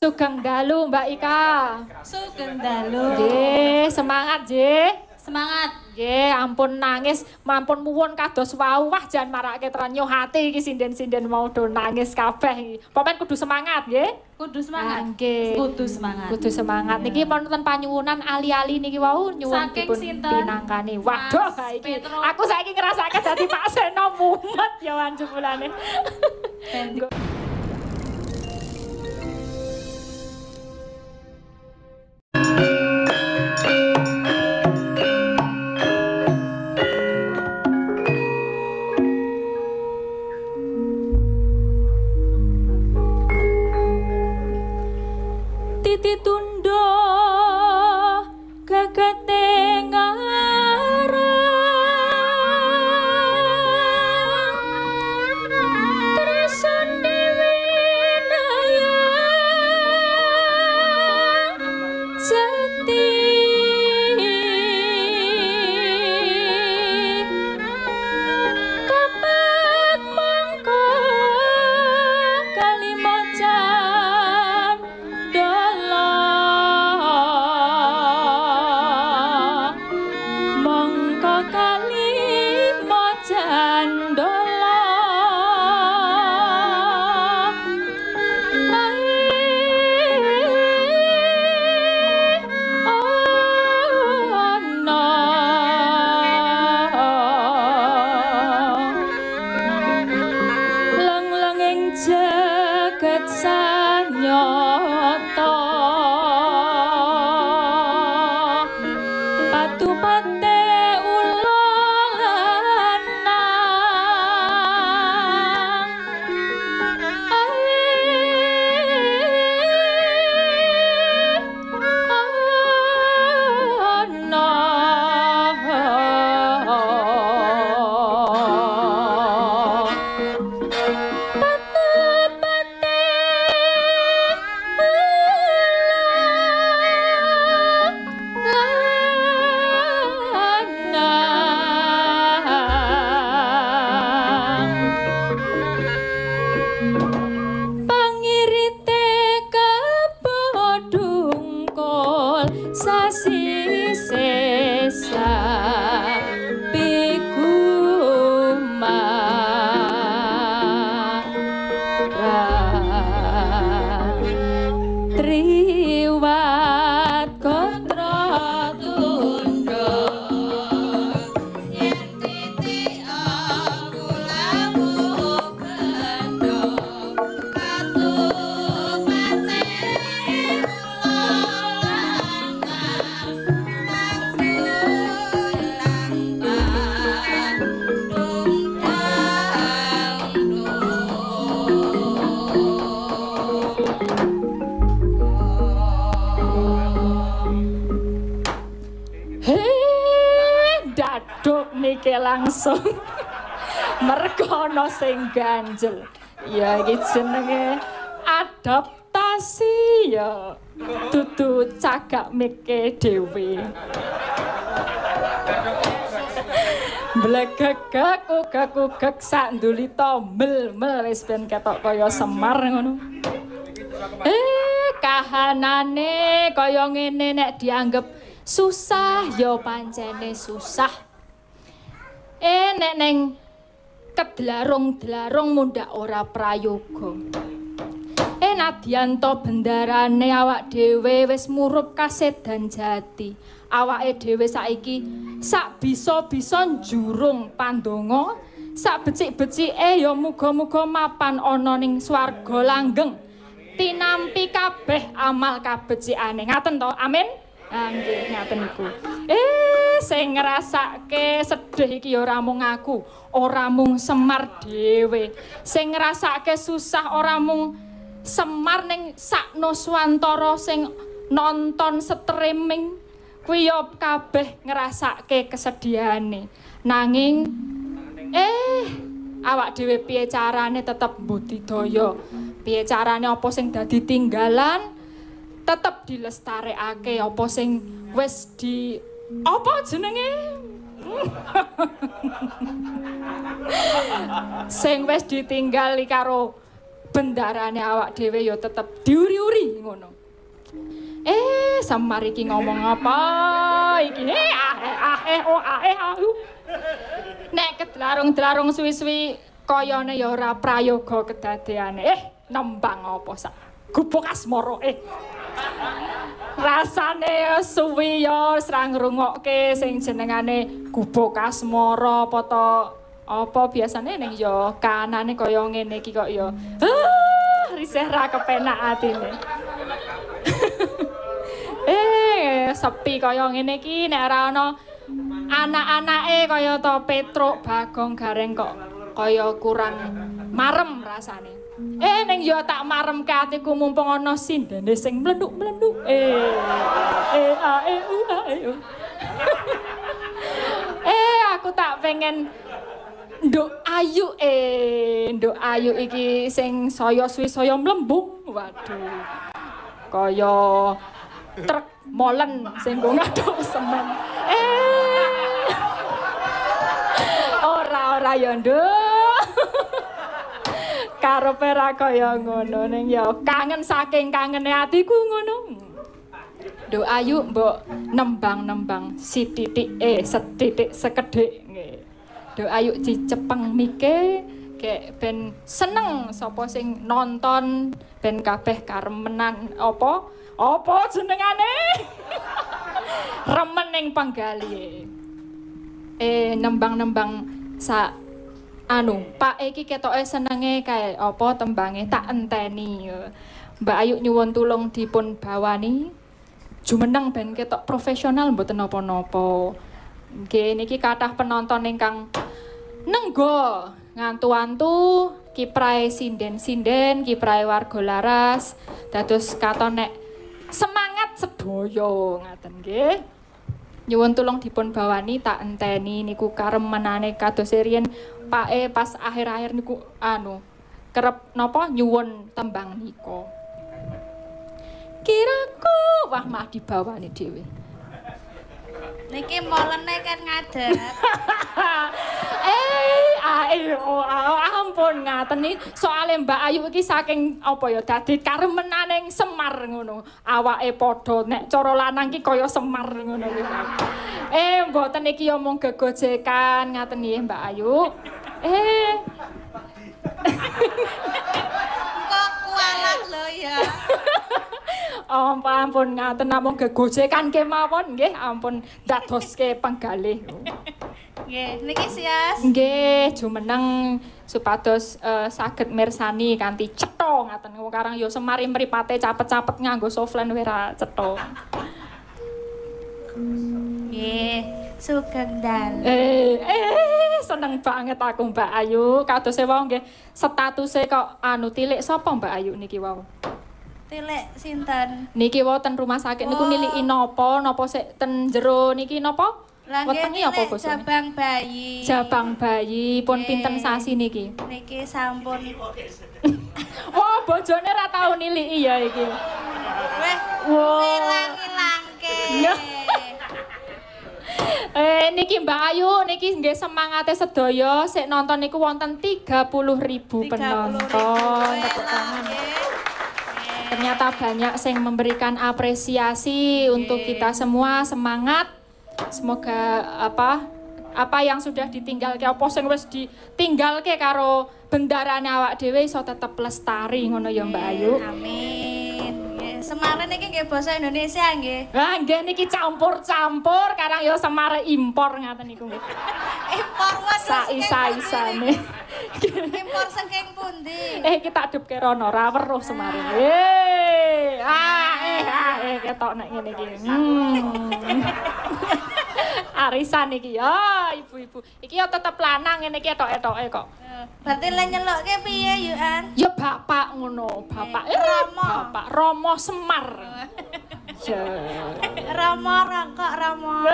Sugeng dalu Mbak Ika. Sugeng dalu. Nggih, semangat nggih. Semangat. Nggih, ampun nangis, mampun muwun kados wau wah jan marake trenyo hati iki sinden-sinden mau do nangis kabeh. Pomen kudu semangat nggih. Kudu semangat. Nggih. Kudu semangat. Kudu semangat. Niki wonten panyuwunan ali-ali niki wau nyuwun dipun pinangkani. Waduh, iki aku saiki ngrasake dadi Pak Seno mumet ya wan jebulane. Titundo gagate ngarang treson dewe nayang jati kapat mangko kalimacan dolo mangko kalimacan dolo leng-lenging jagat sanyata patupate ula lanang pangirite kepodungkol sasi sesa triwat kontro tundo yen titi aku lamu bendo katupate daduk niki langsung merkono sing ganjel ya iki jenenge adaptasi ya dudu cagak mike dhewe blegegek ugek-ugek sak ndulita mel-mel wis ben ketok kaya Semar ngono kahanane kaya ngene nek dianggep susah ya pancene susah nek neng kedlarung-dlarung mundhak ora prayoga nadyan to bendarane awak dhewe wis murup kasedan jati awake dhewe saiki sak bisa-bisa njurung pandonga sak becik-becike ya muga-muga mapan ana ning swarga langgeng tinampi kabeh amal kabecikane ngaten to amin. Nggih ngaten niku. Sing ngrasake sedih iki ya ora mung aku, ora mung Semar dhewe. Sing ngrasake susah ora mung Semar ning sakno swantara sing nonton streaming kuwi ya kabeh ngrasake kesedihane. Nanging awak dhewe piye carane tetep mbudidaya? Piye carane apa sing dadi tinggalan tetep dilestarekake apa sing wis di apa jenenge sing wis ditinggali karo bendarane awak dhewe ya tetep diuri-uri ngono. Semar iki ngomong apa iki? Nek kedlarung-dlarung suwi-suwi kayane ya ora prayoga kedadeane. Nembang apa sak gubuk asmara rasane suwi ya wis ra ngrungokke sing jenengane gubuk asmara apa to apa biasane ning ya kanane kaya ngene iki kok ya risih ra kepenak atine. Sepi kaya ngene iki nek ora ana anak-anake kaya to Petruk Bagong Gareng kok kaya kurang marem rasane. Ning yo tak maremke atiku mumpung ana sindene sing mlenduk-mlenduk. Aku tak pengen nduk ayu iki sing saya suwi saya mlembung. Waduh. Kaya truk molen sing nggo ngaduk semen. Ora ya, Nduk. Karepe ra kaya ngono ning ya kangen saking kangene atiku ngono. Nduk ayu mbok nembang-nembang sititik setitik sekedhik nggih. Nduk ayu dicepeng mike kek ben seneng sapa sing nonton ben kabeh karemenan apa jenengane remen ning panggali. Nembang-nembang sak Pak iki ketoke senenge kae apa tembange tak enteni. Mbak Ayu nyuwun tulung dipun bawani. Jumeneng ben ketok profesional mboten napa-napa. Nggih niki kathah penonton ingkang nenggo ngantu-antu kiprahe sinden-sinden, kiprahe warga laras. Dados katon nek semangat sedaya ngaten nggih. Nyuwun tulung dipun bawani tak enteni niku karemenane kados riyen Pake pas akhir-akhir niku kerep napa nyuwun tembang nika. Kiraku wah mah dibawani dhewe. Niki molene kan ngadeg. Ampun ngaten iki soale Mbak Ayu iki saking apa ya dadi karemenaning Semar ngono. Awake padha nek cara lanang iki kaya Semar ngono kuwi. Mboten iki ya mung gegojekan ngaten nggih Mbak Ayu. Kok kualat lho ya. Ampun ngaten namung gegojekan kemawon nggih ampun dadoske penggalih. Nggih, niki sias. Nggih, jumeneng supados saged mirsani kanthi cetha ngaten. Karang ya Semar mripate capet-capet nganggo soflen wae ra cetha. Nggih, sugeng dalu. Seneng banget aku Mbak Ayu. Kadose wau nggih statuse kok tilik sapa Mbak Ayu niki wau? Tilik sinten? Niki wau ten rumah sakit niku niliki napa sik ten jero niki napa? Wetenge apa bosone? Jabang bayi. Jabang bayi pun pinten sasi niki? Niki sampun. Wah, bojone ra tau niliki ya iki. Weh, ilang-ilangke. Niki Mbak Ayu niki nggih semangate sedaya sik nonton niku wonten 30.000 penonton. Tepuk tangan. Ternyata banyak yang memberikan apresiasi untuk kita semua, semangat. Semoga apa yang sudah ditinggalke apa sing wis ditinggalke karo bendarane awak dhewe iso tetep lestari ngono ya Mbak Ayu. Amin. Semar niki nggih basa Indonesia nggih. Lah nggih niki campur-campur karang ya Semar impor ngaten niku nggih. Impor wae isa-isane. Impor saking pundi? Kita adepke rono ra weruh Semar. Ketok nek ngene iki. Arisan iki ya ibu-ibu. Iki ya tetep lanang ngene iki etok-etoke kok. Berarti le nyelokke piye Yuan? Ya bapak ngono, bapak. Bapak Romo Semar. Romo rokok Romo.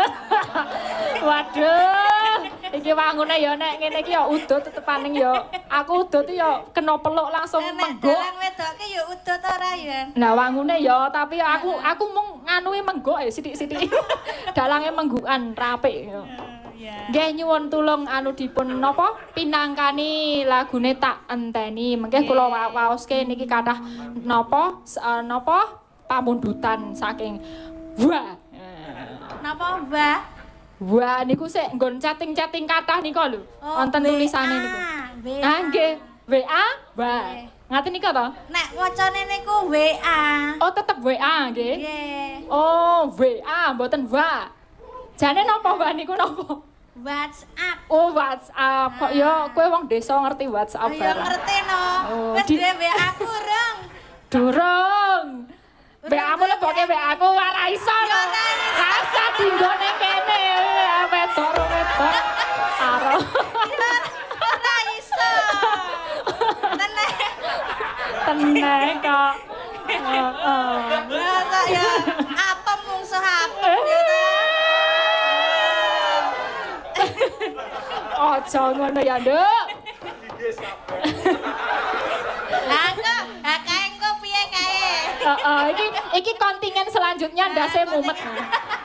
Waduh, iki wangune ya nek ngene iki ya udut tetepaning ya. Aku udut ya kena peluk langsung mengguk. Dalang wedoke ya udut ora Yuan. Nah wangune ya tapi aku mung nganuhi mengguk sithik-sithik. Dalange menggukan rapik ya. Nggih nyuwun tulung anu dipun napa pinangkani lagune tak enteni. Mengke kula waoske niki kathah napa pamundutan saking wah. Napa, Mbah? Wah niku sik nggon chatting-chatting kathah nika lho. Wonten tulisane niku. Ah nggih, WA, wah. Ngaten nika to? Nek wacane niku WA. Oh tetep WA nggih. Nggih. Oh, WA mboten wa. Jane napa Mbak niku napa? WhatsApp. Oh, WhatsApp. Kok ya kowe wong desa ngerti WhatsApp Ya barang. ngerti no. Oh, Wis dhewe WA kurang. Durung. WA-mu leboke WA-ku ora iso. Ya ora iso. Rasa dinggo ning kene. Wedok wedok. Karo. Ora iso. Tenan. Teneh kok. Heeh. Masa ya atom mungsuh atom ya ta. Aja ngono ya, Nduk. Lah kok, kae engko piye kae? Heeh, iki kontingen selanjutnya ndase mumet.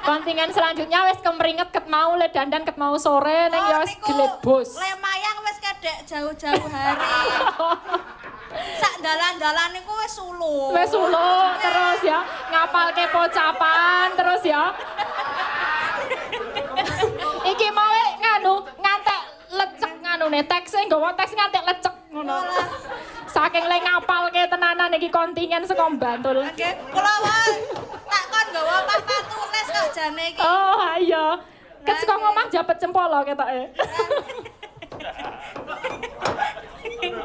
Kontingen selanjutnya wis kemringet ket mau le dandan ket mau sore ning ya wis gelebos. Lemayang wis kedek jauh-jauh hari. Sak dalan-dalan niku wis suluk. Wis suluk terus ya ngapalke pocapan terus ya. Iki mau nganu ngantek lecek nganune tekse nggawa teks ngantek lecek ngono. Saking le ngapalke tenanan iki kontingen saka Bantul. Nggih, kula wae tak kon nggawa papan tulis kok jane iki. Oh, iya. Ket saka ngomah jabet cempolo ketoke.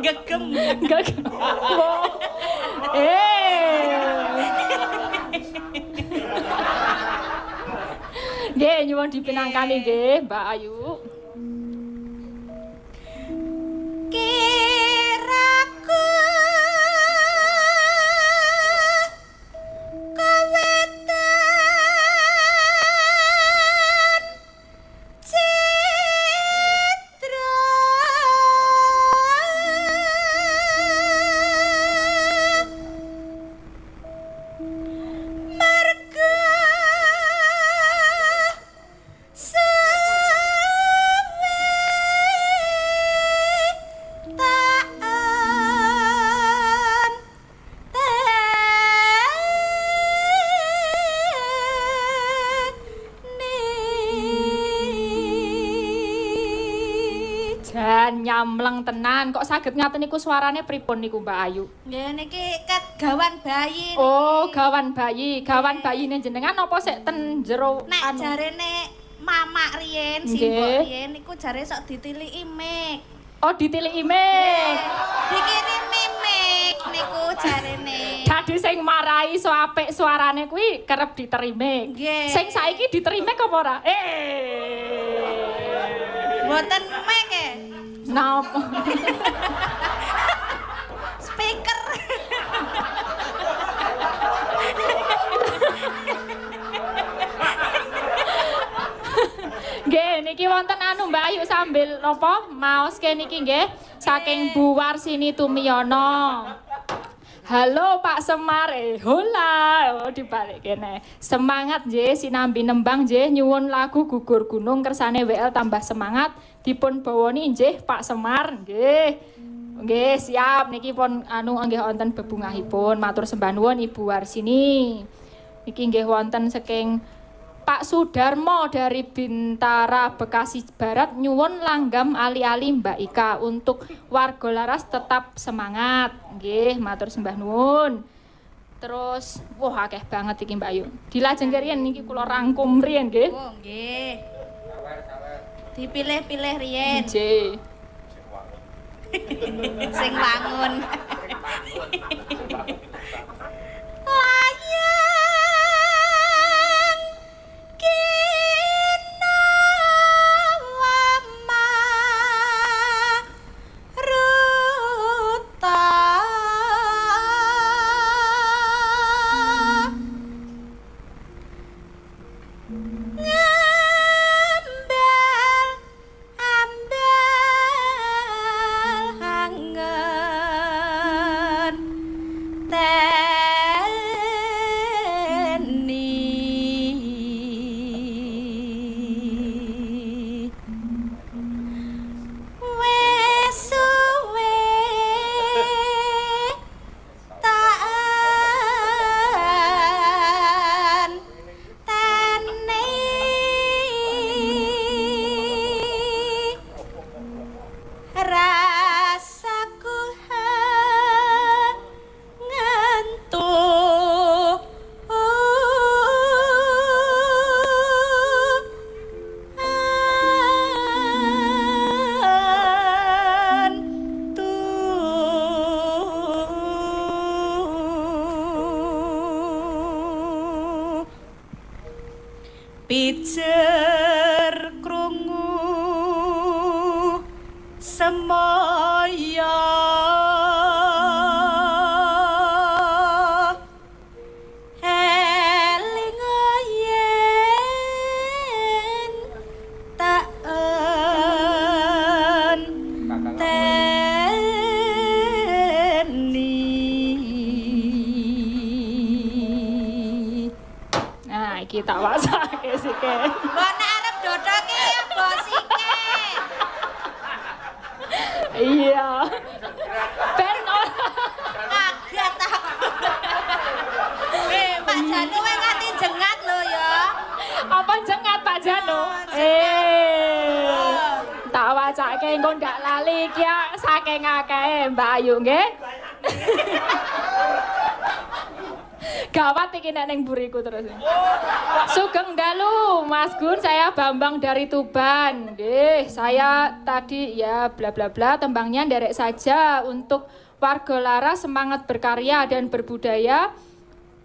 Gegem. Gegem. Nggih, nyuwun dipinangkani nggih, Mbak Ayu. Kiraku kawetan citra marga Nyamleng tenan kok saged ngaten niku suarane pripun niku Mbak Ayu? Nggih niki ket gawan bayi. Oh, gawan bayi. Gawan bayine jenengan apa sik ten jero Nek jarene mamak riyen, simbok riyen niku jare sok ditiliki mik. Oh, ditiliki mik. Dikirimi mik niku jarene. Dadi sing marai so apik suarane kuwi kerep diterima. Nggih. Sing saiki diterima apa ora? Mboten mik e. Napa? Speaker. Nggih, niki wonten anu Mbak Ayu sambil napa maoske niki nggih saking Bu Warsini Tumiyono. Halo Pak Semar, hola, oh dibalik kene. Semangat nggih sinambi nembang nggih nyuwun lagu Gugur Gunung kersane WL tambah semangat dipun bawani nggih Pak Semar nggih. Nggih siap niki pun anu nggih wonten bebungahipun matur sembah nuwun Ibu Warsini. Niki nggih wonten saking Pak Sudarmo dari Bintara Bekasi Barat nyuwun langgam ali-ali Mbak Ika untuk warga Laras tetap semangat. Nggih, matur sembah nuwun. Terus wah akeh banget iki Mbak Ayu. Dilajeng riyen niki kula rangkum riyen nggih. Oh, nggih. Dipilih-pilih riyen. Nggih. Sing wangun. Ambal, ambal. 「pijer krungu semaya eling yen tak kita wasake sike. Mbok nek arep dodho ki ya bosike. Iya. Ben kaget aku. Pak Janu wae nganti jengat lho ya. Apa jengat Pak Janu? Tak wacake engko ndak lali ki saking akeh Mbak Ayu nggih. Gawat iki nek ning buriku terus. Sugeng dalu Mas Gun, saya Bambang dari Tuban. Nggih, saya tadi ya bla bla bla tembangnya nderek saja untuk warga Laras semangat berkarya dan berbudaya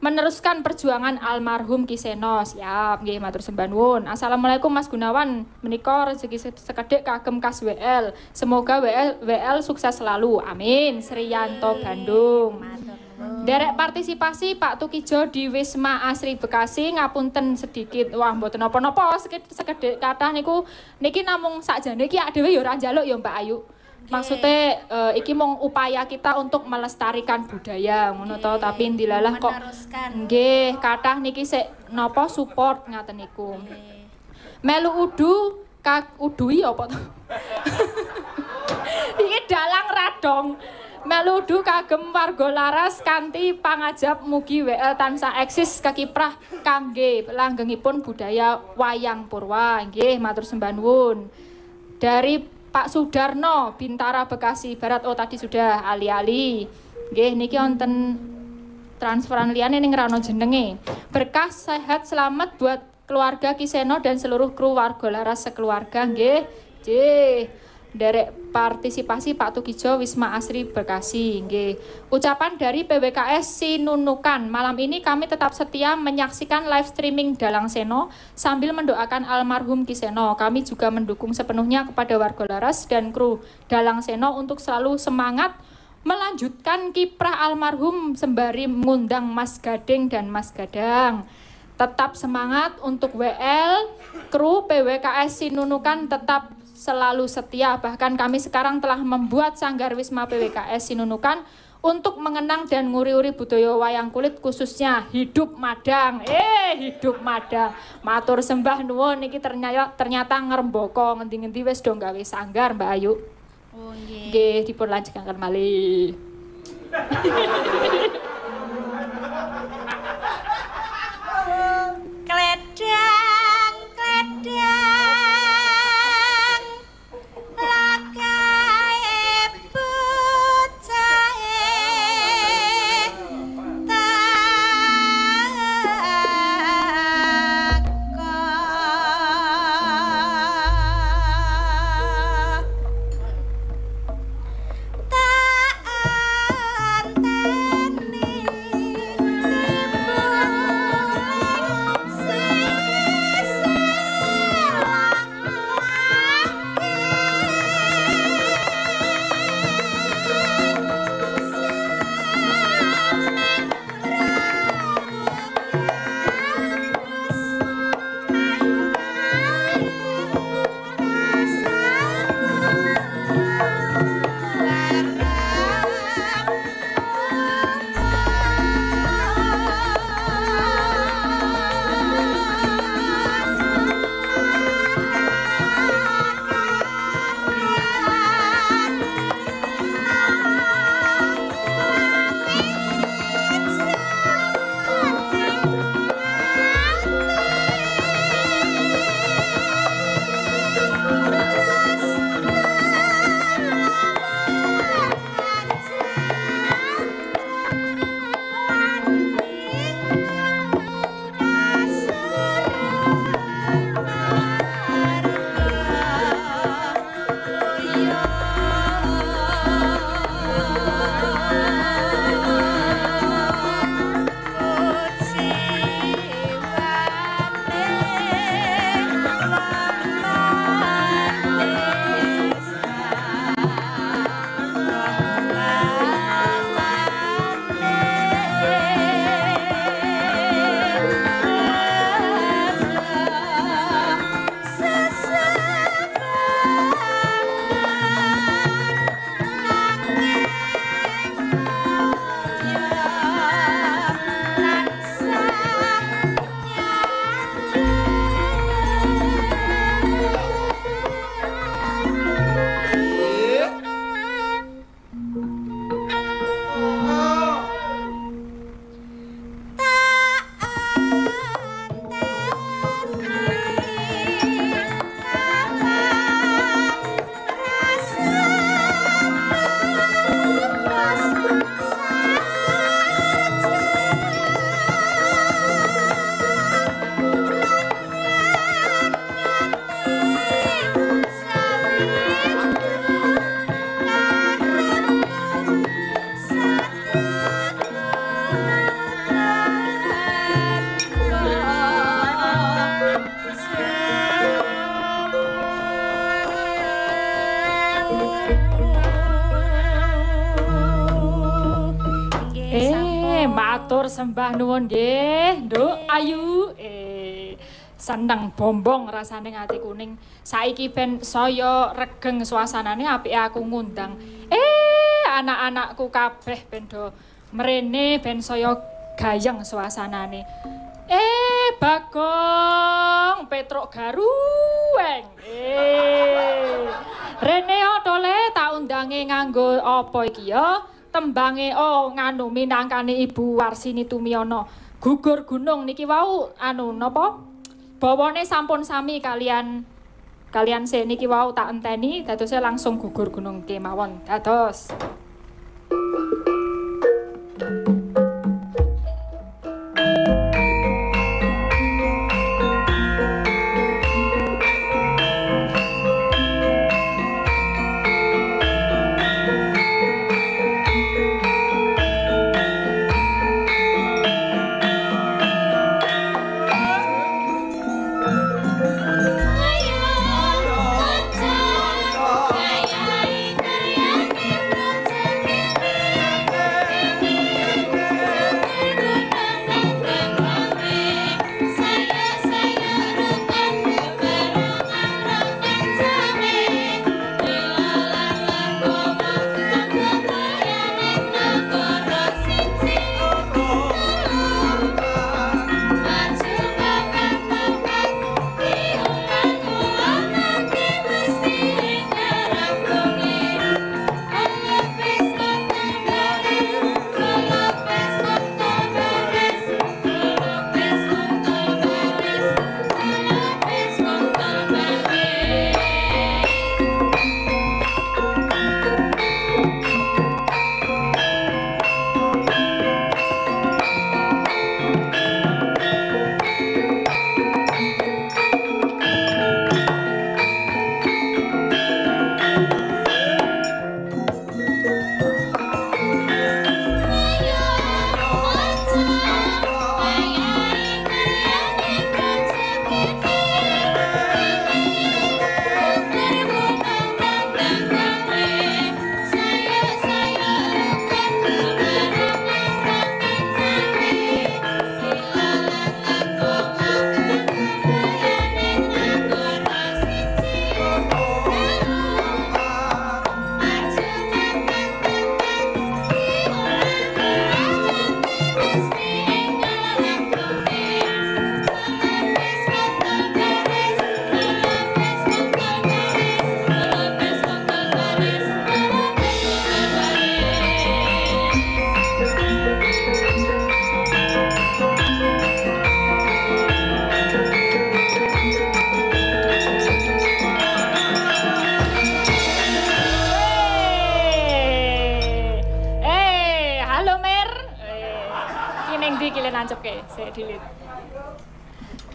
meneruskan perjuangan almarhum Kiseno. Siap, nggih matur sembah nuwun. Assalamualaikum Mas Gunawan. Menika rezeki sekedhik kagem Kas WL. Semoga WL sukses selalu. Amin. Sriyanto Bandung. Derek partisipasi Pak Tukijo di Wisma Asri Bekasi ngapunten sedikit. Wah, mboten napa-napa sekedhik kathah niku niki namung sakjane iki dhewe ya ora njaluk ya Mbak Ayu. Maksudnya iki mung upaya kita untuk melestarikan budaya ngono to, tapi ndilalah kok nggih kathah niki sik napa support ngaten niku. Melu udu udui apa to? Iki dalang radong. Meludu kagem warga Laras kanthi pangajap mugi WL tansah eksis kekiprah kangge langgengipun budaya wayang purwa. Nggih matur sembah nuwun. Dari Pak Sudarno Bintara Bekasi Barat. Oh tadi sudah ali-ali. Nggih niki wonten transferan liyane ning rano jenenge. Berkah sehat selamat buat keluarga Kiseno dan seluruh kru warga Laras sekeluarga. Nggih. Nggih. Derek partisipasi Pak Tukijo Wisma Asri Bekasi. Nggih. Ucapan dari PWKS Sinunukan. Malam ini kami tetap setia menyaksikan live streaming Dalang Seno sambil mendoakan almarhum Kiseno. Kami juga mendukung sepenuhnya kepada warga Laras dan kru Dalang Seno untuk selalu semangat melanjutkan kiprah almarhum sembari mengundang Mas Gading dan Mas Gadang. Tetap semangat untuk WL, kru PWKS Sinunukan tetap selalu setia. Bahkan kami sekarang telah membuat sanggar Wisma PWKS Sinunukan untuk mengenang dan nguri-uri budaya wayang kulit khususnya Hidup Madang. Hidup Madang. Matur sembah nuwun niki ternyata ngrembaka ngendi-ngendi wis do gawe sanggar Mbak Ayu. Oh nggih. Nggih dipun lanjutaken malih. Kledang, kledang, lakae bocahe tak anten Matur sembah nuwun nggih, Nduk Ayu. Seneng bombong rasane ngati kuning. Saiki ben saya regeng suasanane apike aku ngundang. Anak-anakku kabeh ben do mrene ben saya gayeng suasanane. Bagong Petruk Garuweng. Rene otole tak undange nganggo apa iki ya? Tembange nganu minangkane Ibu Warsini Tumiono. Gugur gunung niki wau anu napa? Bawane sampun sami kalian niki wau tak enteni dadose langsung gugur gunung kemawon. Dados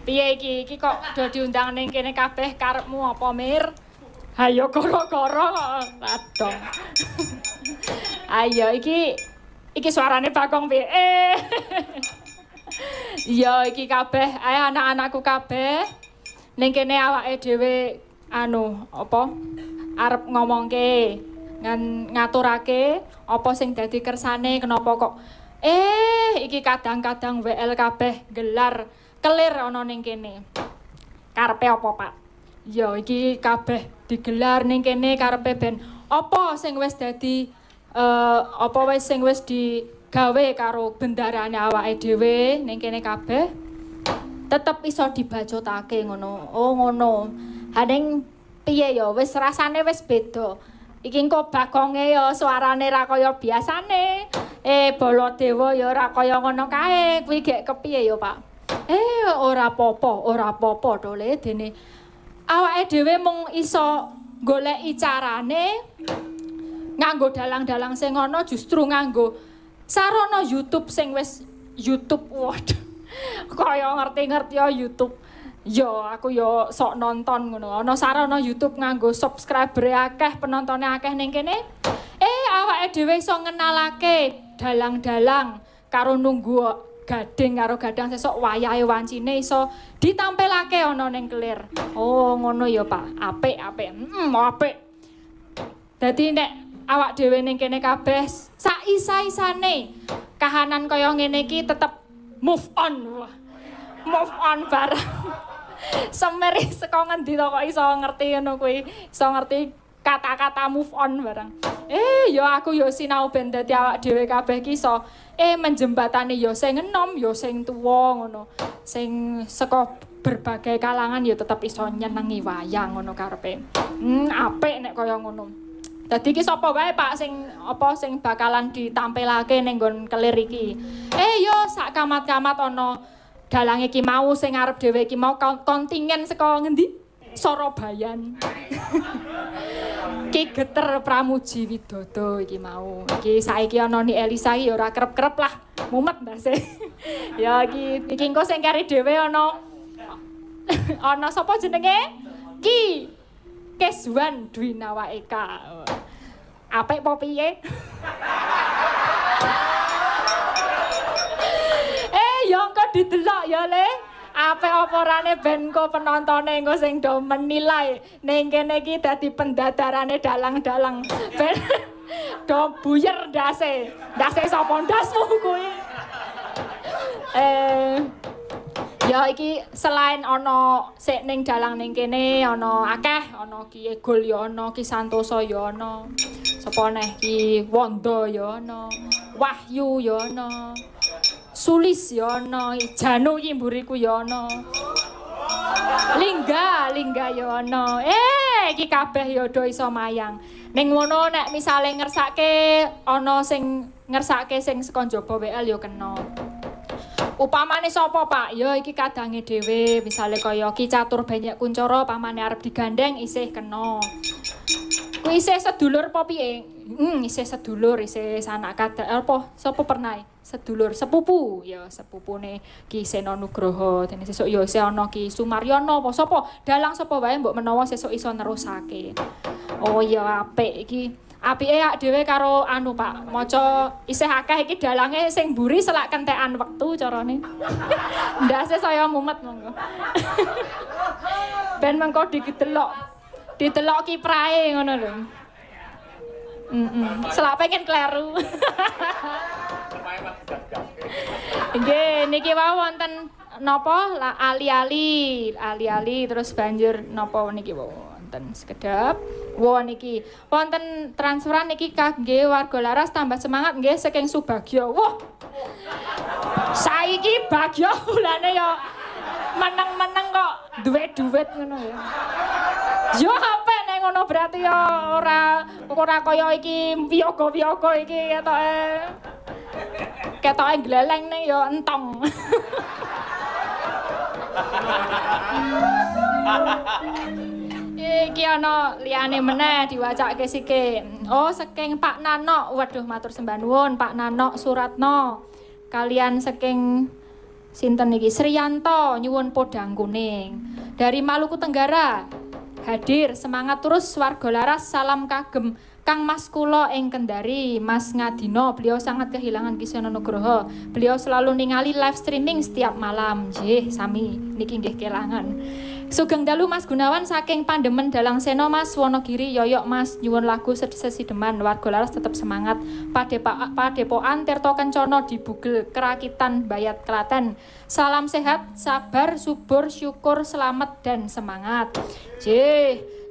piye iki kok do diundang ning kene kabeh karepmu apa Mir? Hayo koro-koro radong. Ayo iki suarane Bagong piye? Ya iki kabeh ae anak-anakku kabeh ning kene awake dhewe anu apa arep ngomongke ngaturake apa sing dadi kersane kenapa kok iki kadang-kadang WL kabeh gelar kelir ana ning kene. Karepe apa, Pak? Ya iki kabeh digelar ning kene karepe ben apa sing wis dadi sing wis digawe karo bendarane awake dhewe ning kene kabeh tetep iso dibacotake ngono. Oh ngono. Haning piye ya wis rasane wis beda. Iki engko Bagonge ya suarane ra kaya biasane. Baladewa ya ora kaya ngono kae. Kuwi gek kepiye ya, Pak? Ora apa-apa dole dene awake dhewe mung iso goleki carane nganggo dalang-dalang sing ana justru nganggo sarana YouTube sing wis YouTube. Waduh. Kaya ngerti-ngerti ya YouTube. Ya aku ya sok nonton ngono. Ana sarana YouTube nganggo subscriber akeh, penontone akeh ning kene. Awake dhewe iso ngenalake dalang-dalang karo nunggu gading karo gadang sesuk wayahe wancine iso ditampilake ana ning kelir. Oh ngono ya Pak. Apik. Apik. Dadi nek awak dhewe ning kene kabeh sak isa-isane kahanan kaya ngene iki tetep move on. Wah. Move on bareng. Semeri saka ngendi to kok iso ngerti ngono kuwi, iso ngerti kata-kata move on bareng. Ya aku ya sinau ben dadi awak dhewe kabeh ki iso menjembatani ya sing enom, ya sing tuwa ngono. Sing saka berbagai kalangan ya tetep iso nyenengi wayang ngono karepe. Apik nek kaya ngono. Dadi ki sapa wae Pak sing sing bakalan ditampilake ning nggon kelir iki. Yo sak kamat-kamat ana dalange ki mau sing arep dhewe iki mau kontingen saka ngendi? Sorobayan. Ki Geter Pramuji Widodo iki mau. Iki saiki ana ni Elisa iki ya ora kerep-kerep lah. Mumet ndase. Ya iki engko sing kari dhewe ana sapa jenenge? Ki Keswan Dwinawa Eka. Apik apa piye? Ya engko didelok ya Le. Apik apa orane ben engko penontone engko sing do menilai ning kene iki dadi pendadarane dalang-dalang. Ben do buyer ndase. Ndase sapa ndasmu kuwi? Ya iki selain ana sik ning dalang ning kene ana akeh, ana Ki Egul ya ana, Ki Santoso ya ana. Sapa neh Ki Wanda ya ana, Wahyu ya ana. Sulis ya ana, Janu iki mburiku ya ana. Lingga ya ana. Iki kabeh ya do iso mayang. Ning ngono nek misale ngersake ana sing ngersake sing saka njaba WL ya kena. Upamane sapa Pak? Ya iki kadange dhewe, misale kaya Ki Catur Banyak Kuncoro pamane arep digandeng isih kena. Kuwi isih sedulur apa piye? Isih sedulur, isih sanak kadang apa? Sapa pernah? Sedulur sepupu, ya sepupune Ki Seno Nugroho. Dene sesuk ya isih ana Ki Sumaryono apa sapa? Dalang sapa wae mbok menawa sesuk iso nerusake. Oh ya apik iki. Apike ak dhewe karo anu Pak, maca isih akeh iki dalange sing mburi selak kentekan wektu carane. Ndase saya mumet monggo. Ben mengko didelok kiprahe ngono lho. Selak pengen kleru. Nggih, niki wae wonten napa ali-ali terus banjur napa niki wonten sekedap. Wah niki wonten transferan niki kangge warga Laras tambah semangat nggih saking Subagyo. Wah. Saiki Bagyo ulane ya meneng-meneng kok duwe duit ngono ya. Yo apik nek ngono berarti ya ora kaya iki piyaga-piyaga iki ketoke gleleng ning ya entong. Iki ana liyane meneh diwacake sike. Oh, saking Pak Nanok. Waduh matur sembah nuwun Pak Nanok Suratno. Kalian saking sinten niki Sriyanto nyuwun podang kuning. Dari Maluku Tenggara. Hadir semangat terus warga Laras, salam kagem Kang Mas kula ing Kendari, Mas Ngadino, beliau sangat kehilangan Ki Seno Nugroho. Beliau selalu ningali live streaming setiap malam. Nggih, sami niki nggih kelangan. Sugeng dalu Mas Gunawan saking Pandemen Dalang Seno Mas Wonogiri yoyok Mas nyuwun lagu sesideman warga Laras tetap semangat. Padepokan Tirto Kencana di Bugel Kerakitan Bayat Klaten. Salam sehat, sabar, subur, syukur, selamat dan semangat.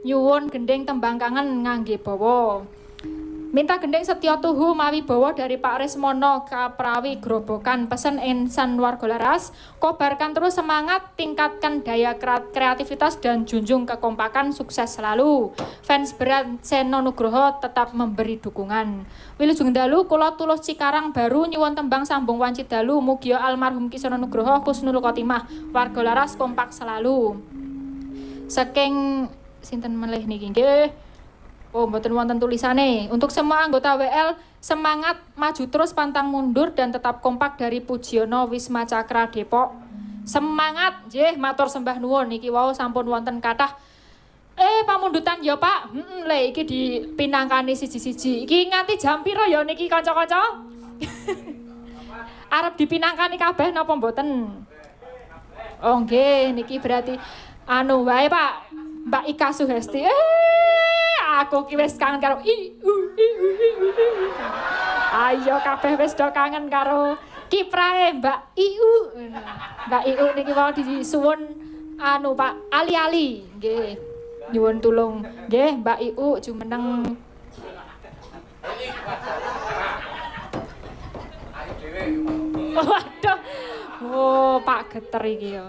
Nyuwun gending tembang kangen ngangge bawa. Minta gending Setya Tuhu mawi bawa dari Pak Resmono Kaprawi Grobokan. Pesen insan warga Laras, kobarkan terus semangat, tingkatkan daya kreativitas dan junjung kekompakan, sukses selalu. Fans berat Seno Nugroho tetap memberi dukungan. Wilujeng dalu kula tulus Cikarang Baru nyuwun tembang sambung wanci dalu mugia almarhum Ki Seno Nugroho husnul khotimah. Warga Laras kompak selalu. Saking sinten melih niki nggih. Oh, mboten wonten tulisane. Untuk semua anggota WL, semangat, maju terus pantang mundur dan tetap kompak dari Pujiono Wisma Cakra Depok. Semangat, nggih, matur sembah nuwun niki wau sampun wonten kathah pamundutan ya, Pak. Le iki dipinangkani siji-siji. Iki nganti jam pira ya niki kanca-kanca? Arep dipinangkani kabeh napa mboten? Oh, nggih, niki berarti anu wae, Pak. Mbak Ika Suhesti. Aku ki wis kangen karo Ayo kabeh wis do kangen karo kiprahe Mbak Iu. Mbak Iu niki wau disuwun anu Pak ali-ali nggih. Nyuwun tulung nggih Mbak Iu jumeneng. Waduh. Oh, Pak Geter iki ya.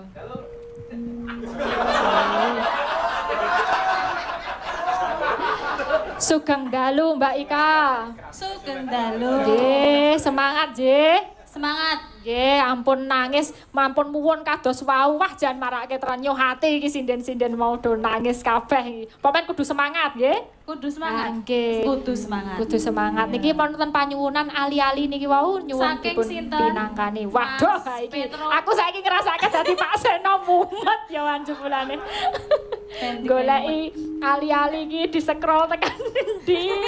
Sugeng dalu Mbak Ika. Sugeng dalu. Nggih, semangat nggih. Semangat. Nggih, ampun nangis, mampun muwun kados wau. Wah, jan marake tenan nyoh ati iki sinden-sinden mau do nangis kabeh iki. Pomen kudu semangat nggih. Kudu semangat. Nggih. Kudu semangat. Kudu semangat. Niki wonten panyuwunan ali-ali niki wau nyuwun dipun pinangkani. Waduh, iki aku saiki ngrasake dadi Pak Seno mumet ya wanjupulane. Goleki ali-ali iki di-scroll tekan ndi.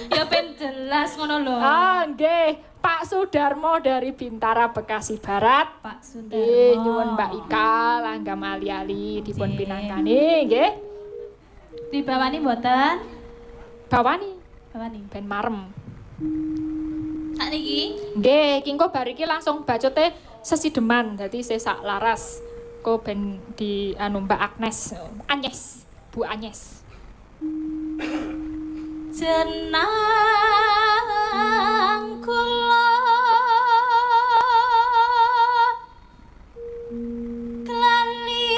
Ya ben jelas ngono lho. Ah, nggih. Pak Sudarmo dari Bintara Bekasi Barat. Pak Sudarmo. Nyuwun Mbak Ika langgam ali-ali dipun pinangkani nggih. Dibawani mboten? Bawani. Bawani. Ben marem. Sakniki? Nggih, kingko bar iki langsung bacote sesideman. Dadi sesak laras. Ko ben di anu Mbak Agnes, Anyes, Bu Anyes. Jenang kula klali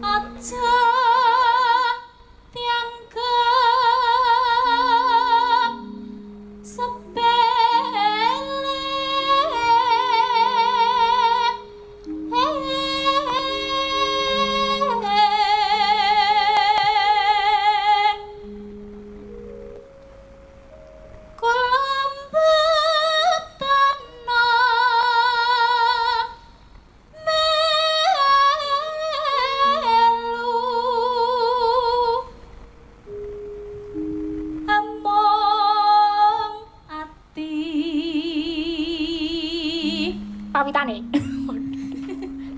aja Pawitane.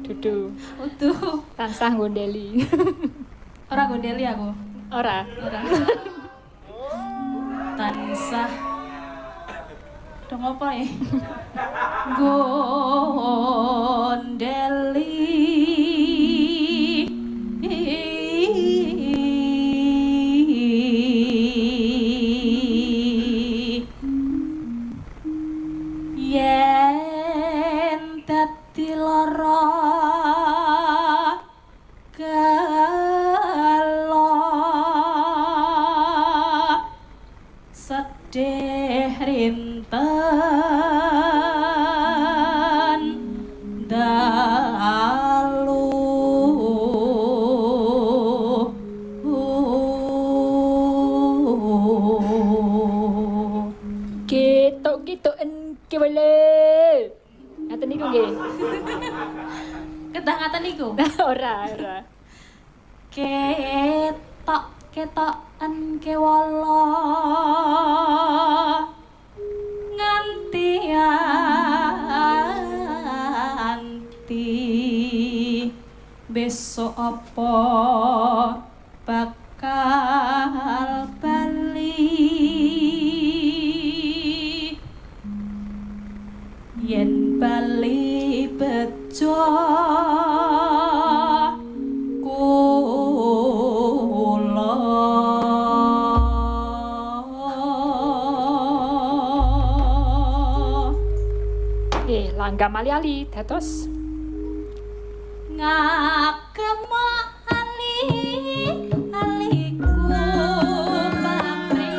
Dudu. Utuh. Tansah gondeli. Ora gondeli aku. Ora. Ora. Tansah. Dong apa ya? Gondeli. Yen dadi lara galo sedih rinten dalu Gitu-gituin kewele. Ngaten niku nggih. Kedah ngaten niku. Ora. Ketoken kewala nganti anti besok apa bakal bali yen bali bejo kula langgam ali-ali dados ngagem ali-aliku patri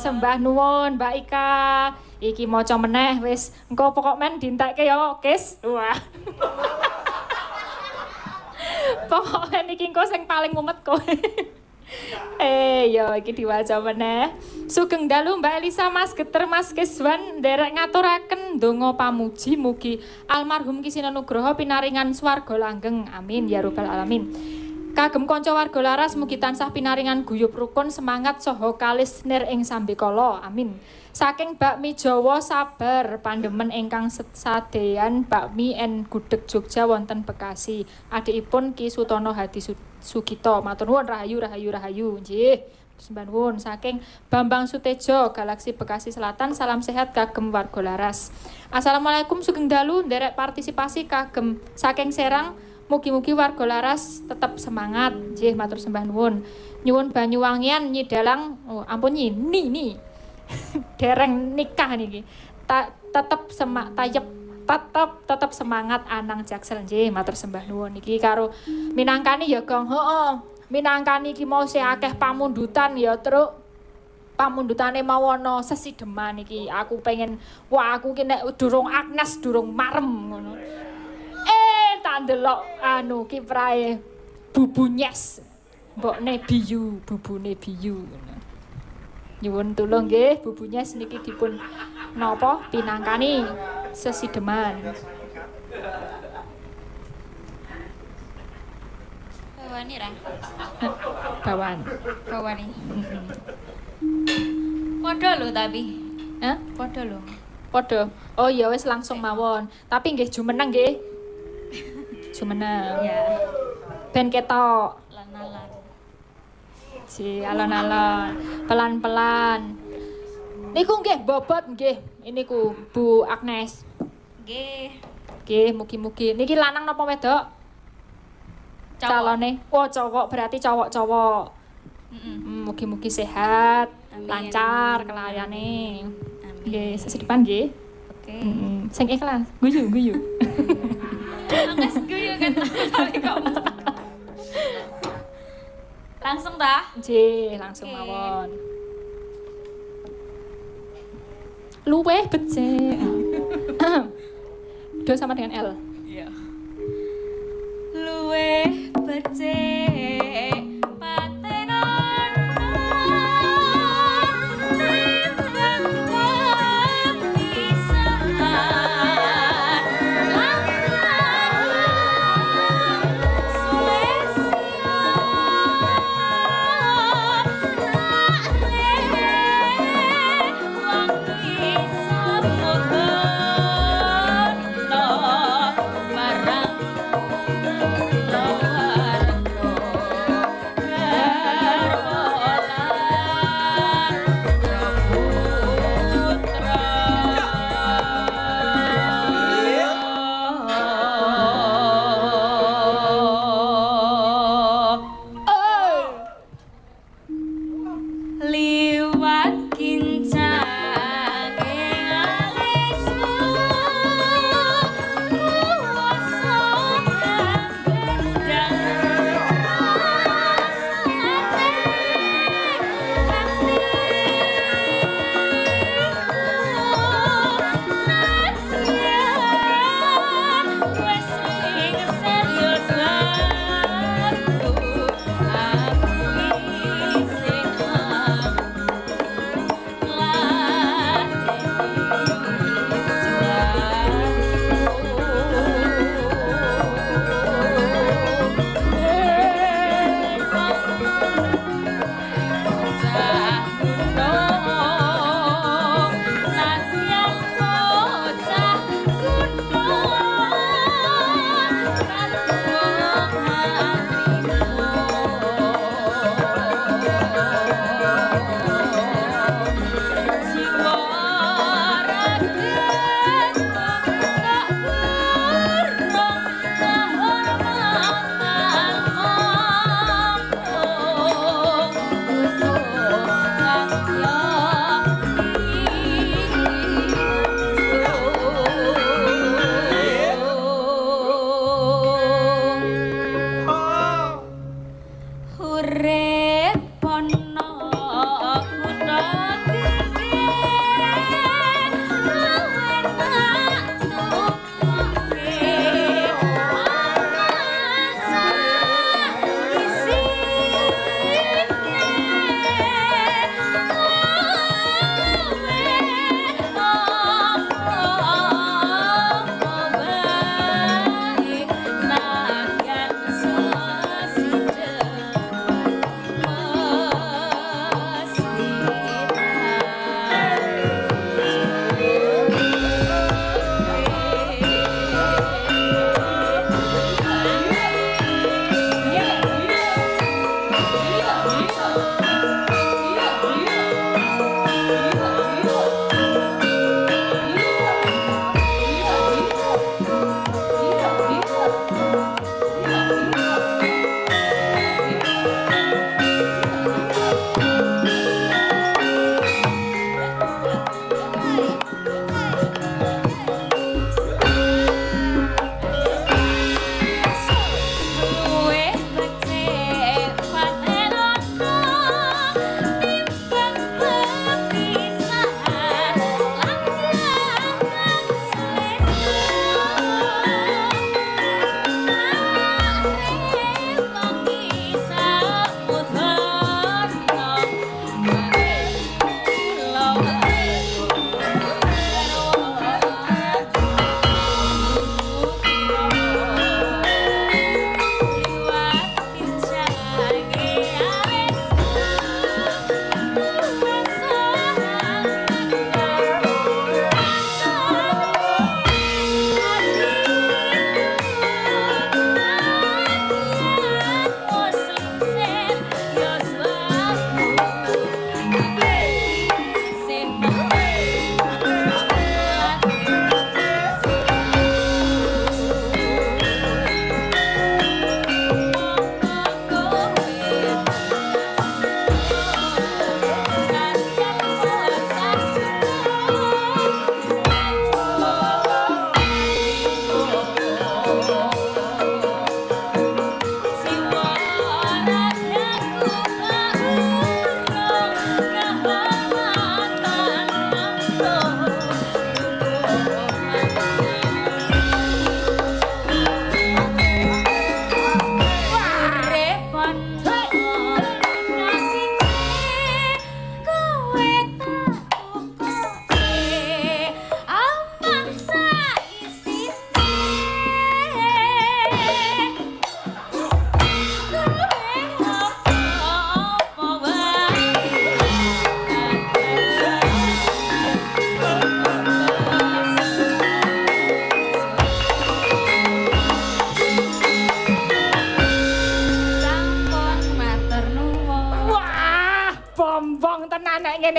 sembah nuwun Mbak Ika. Iki maca meneh wis engko pokok men dientekke ya, Kis. Wah. Pokoknya niki engko sing paling mumet kowe. Ya iki diwaca meneh. Sugeng dalu Mbak Elisa, Mas Geter, Mas Kiswan nderek ngaturaken donga pamuji mugi almarhum Kisina Nugroho pinaringan swarga langgeng. Amin ya rabbal alamin. Kagem kanca warga laras mugi tansah pinaringan guyub rukun semangat saha kalis nir ing sambekala. Amin. Saking bakmi Jawa sabar pandemen ingkang sadeyan bakmi en gudeg Jogja wonten Bekasi. Adikipun Ki Sutono Hadi Sugito. Matur nuwun rahayu rahayu rahayu. Nggih. Sembah nuwun saking Bambang Sutejo Galaksi Bekasi Selatan. Salam sehat kagem warga laras. Assalamualaikum sugeng dalu nderek partisipasi kagem saking Serang. Mugi-mugi warga laras tetap semangat. Nggih, matur sembah nuwun. Nyuwun Banyuwangian Nyi Dalang, ampun Nyi. Dereng nikah niki. Tetep tetep semangat Anang Jaksel. Nggih, matur sembah nuwun. Niki karo minangkani ya, Gong. Heeh. Minangkani iki mau sing akeh pamundutan ya, Truk. Pamundutane mau ana sesideman iki. Aku pengen aku ki nek durung Agnes durung marem ngono. Tak ndelok anu kiprahe Bubu Nyes. Mbokne Biyu, bubune Biyu. Nyuwun tulung nggih Bubu Nyes niki dipun napa pinangkani sesideman. Bawani ra? Bawani. Padha lho tapi. Hah? Padha lho. Padha. Oh ya wis langsung mawon. Tapi nggih jumeneng nggih. Jumeneng. Ya. Ben ketok. Lan-lan. Si alon-alon, pelan-pelan. Niku nggih bobot nggih. Ini ku Bu Agnes. Nggih. Nggih, mugi-mugi. Niki lanang napa wedok? Calone. Oh, cowok berarti cowok-cowok. Mugi-mugi sehat, Amin. lancar kelayane. Amin. Nggih, sesidepan nggih. Oke. Sing ikhlas, guyu. Angges guyu kan tapi kok. Langsung dah. Nggih, langsung Oke. mawon. Luweh becik. Do sama dengan L. Iya. Luweh becik patenan timbang pisan barang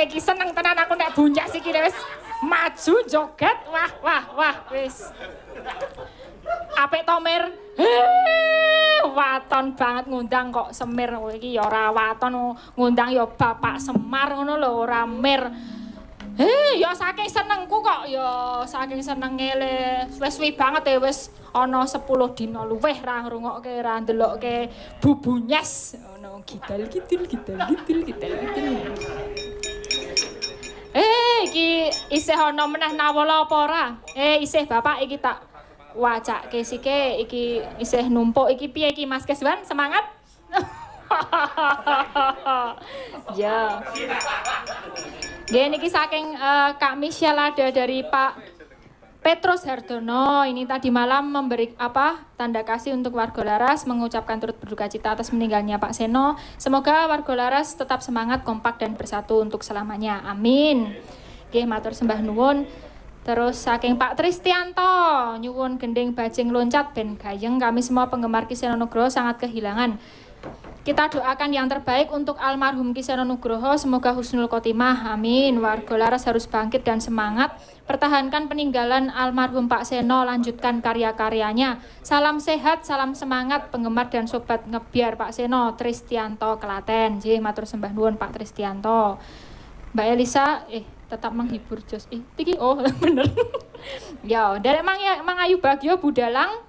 iki seneng tenan aku nek bunjas iki wis maju joget. Wah, wis. Apik to Mir. Waton banget ngundang kok Semir kowe iki ya ora waton ngundang ya Bapak Semar ngono lho ora Mir. Ya saking senengku kok ya saking senenge le wis suwi banget wis ana 10 dina luwih ra ngrungokke ra ndelokke bubunyes ngono gidal. Iki isih ana meneh nawala apa ora? Isih Bapak iki tak wacake sike iki isih numpuk iki piye iki Mas Keswan semangat? Ya. Niki saking Kak Michelle ada dari Pak Petrus Hardono. Ini tadi malam memberi tanda kasih untuk warga Laras, mengucapkan turut berduka cita atas meninggalnya Pak Seno. Semoga warga Laras tetap semangat, kompak dan bersatu untuk selamanya. Amin. Nggih matur sembah nuwun. Terus saking Pak Tristianto, nyuwun gending bajing loncat ben gayeng. Kami semua penggemar Ki Seno Nugroho sangat kehilangan. Kita doakan yang terbaik untuk almarhum Ki Seno Nugroho, semoga husnul khotimah, amin. Warga Laras harus bangkit dan semangat, pertahankan peninggalan almarhum Pak Seno, lanjutkan karya-karyanya. Salam sehat, salam semangat, penggemar dan sobat ngebiar Pak Seno, Tristianto Klaten. Nggih, matur sembah nuwun Pak Tristianto. Mbak Elisa, tetap menghibur Jos. Iki bener. Ya, dari Mang Ayu Bagio Budalang,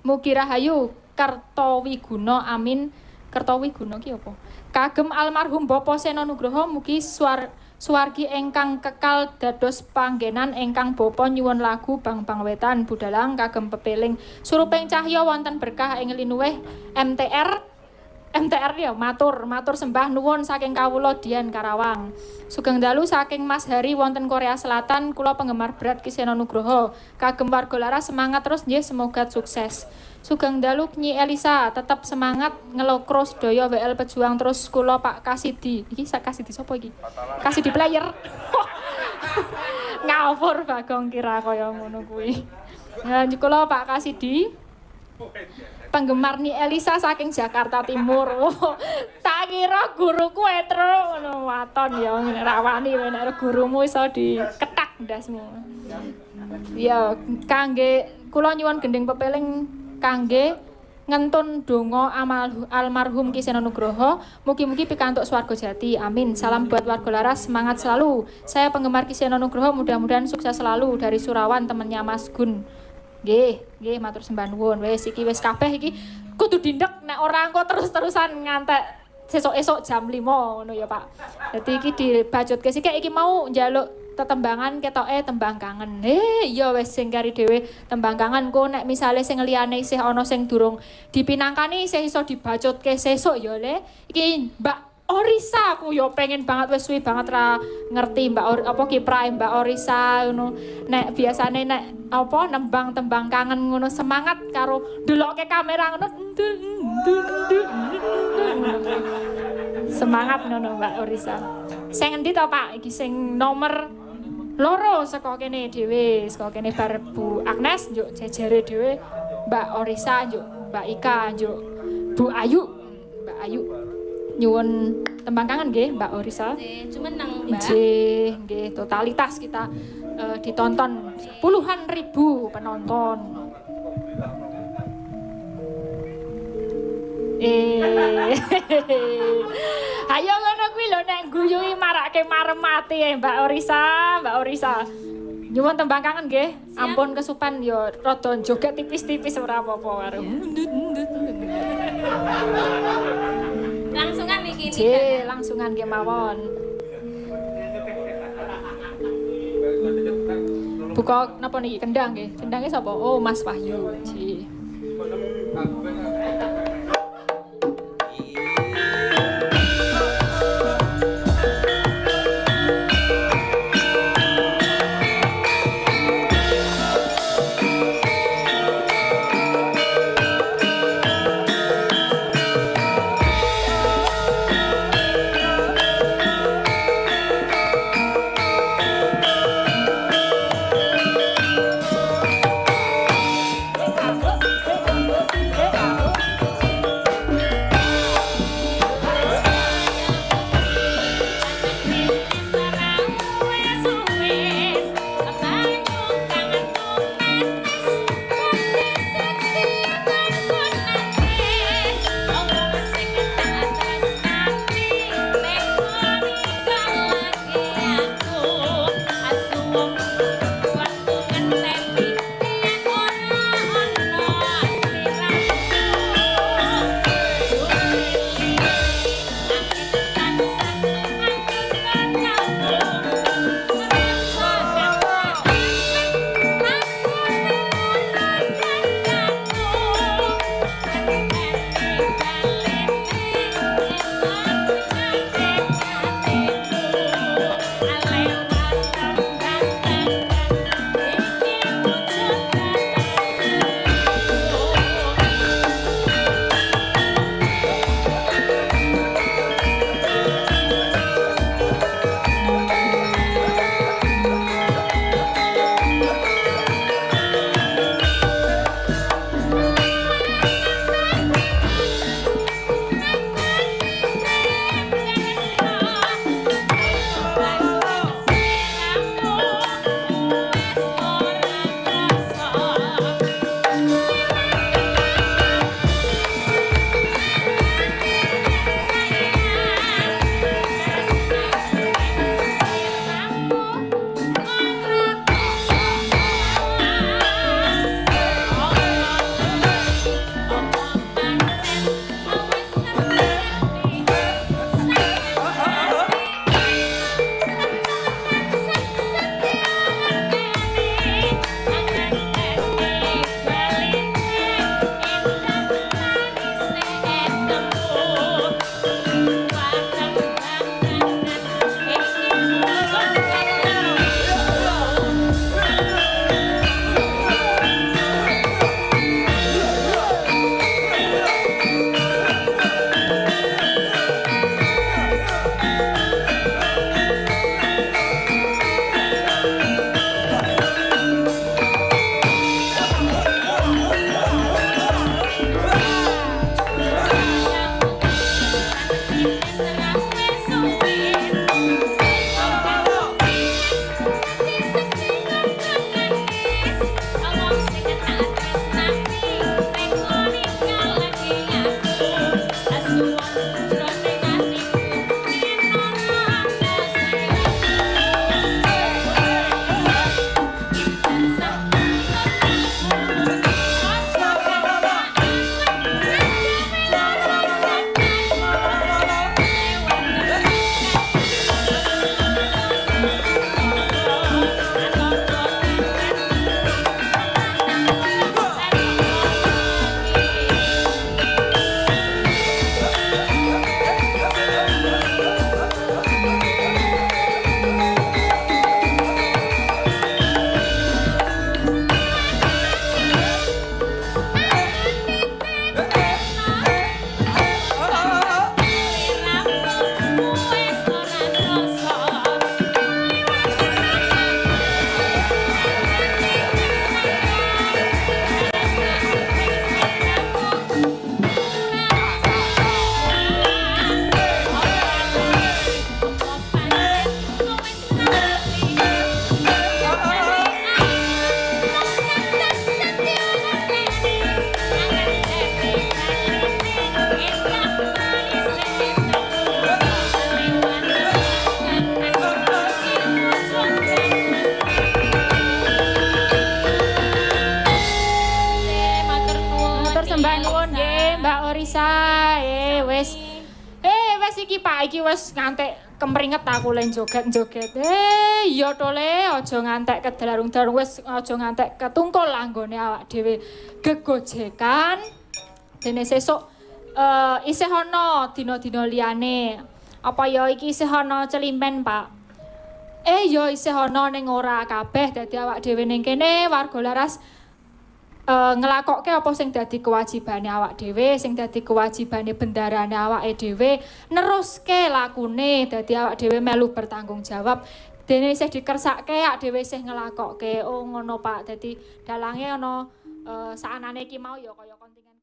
Mugi Rahayu, Kartowiguna, amin. Kertowiguna ki apa? Kagem almarhum Bapak Seno Nugroho mugi suwargi ingkang kekal dados panggenan ingkang Bapa nyuwun lagu Bang Wetan Budalang kagem pepeling suruping cahya wonten berkah ing linuwih MTR ya matur sembah nuwun saking kawula Dian Karawang. Sugeng dalu saking Mas Hari wonten Korea Selatan, kula penggemar berat Ki Seno Nugroho. Kagem warga Laras semangat terus nggih, semoga sukses. Sugeng dalu Nyi Elisa, tetap semangat ngelokro sedaya WL pejuang terus kula Pak Kasidi. Iki sak Kasidi sapa iki? Kasidi player. Ngawur Bagong kira kaya ngono kuwi. Nah, kula Pak Kasidi. Penggemar Nyi Elisa saking Jakarta Timur. Tak kira guruku etro ngono waton ya rawani nek gurumu iso diketak ndasmu. Ya kangge kula nyuwun gending pepeling kangge ngentun donga almarhum Ki Seno Nugroho, mugi-mugi pikantuk swarga jati. Amin. Salam buat warga Laras, semangat selalu. Saya penggemar Ki Seno Nugroho, mudah-mudahan sukses selalu dari Surawan temennya Mas Gun. Nggih, matur sembah nuwun. Wis iki wis kabeh iki kudu dindek nek ora engko terus-terusan ngantek sesuk-esuk jam 5 ngono ya, Pak. Dadi iki dibajutke sik iki mau njaluk tetembangan ketoke tembang kangen. Iya wis sing kari dhewe tembang kangen ku nek misale sing liyane isih ana sing durung dipinangkani isih iso dibajutke sesuk ya Le. Iki Mbak Orisa aku yo pengen banget wis suwi banget ra ngerti Mbak kiprahe Mbak Orisa ngono. Nek biasane nek nembang tembang kangen ngono semangat karo ndelokke kamera ngono. Semangat ngono Mbak Orisa. Sing endi to Pak? Iki sing nomor loro saka kene dhewe, saka kene bar Bu Agnes njuk jejere dhewe Mbak Orisa njuk Mbak Ika njuk Bu Ayu. Mbak Ayu nyuwun tembang kangen nggih Mbak Orisa. Cumeneng Mbak. Nggih, totalitas kita ditonton puluhan ribu penonton. Ayo ngono kuwi lho nek guyuhi marake maremati Mbak Orisa. Nyuwun tembang kangen nggih. Ampun kesupen ya rada joget tipis-tipis ora apa-apa karo. Langsungan iki. Langsungan nggih mawon. Buka napa niki kendang nggih? Kendangnya sapa? Oh, Mas Wahyu. Mbak Orisa, wis iki Pak, iki wis ngantek kemringet aku len joget-joget. Iya to Le, aja ngantek kedarung-darung wis aja ngantek ketungkul anggone awak dhewe gegojekan. Dene sesuk isih ana dina-dina liyane. Apa ya iki isih ana celimen, Pak? Ya isih ana ning ora kabeh dadi awak dhewe ning kene warga Laras ngelakokke apa sing dadi kewajibane awak dhewe, sing dadi kewajibane bendarane awake dhewe, neruske lakune dadi awak dhewe melu bertanggung jawab. Dene isih dikersake awak dhewe isih ngelakokke. Oh ngono Pak. Dadi dalange ana saanane iki mau ya kaya kontingen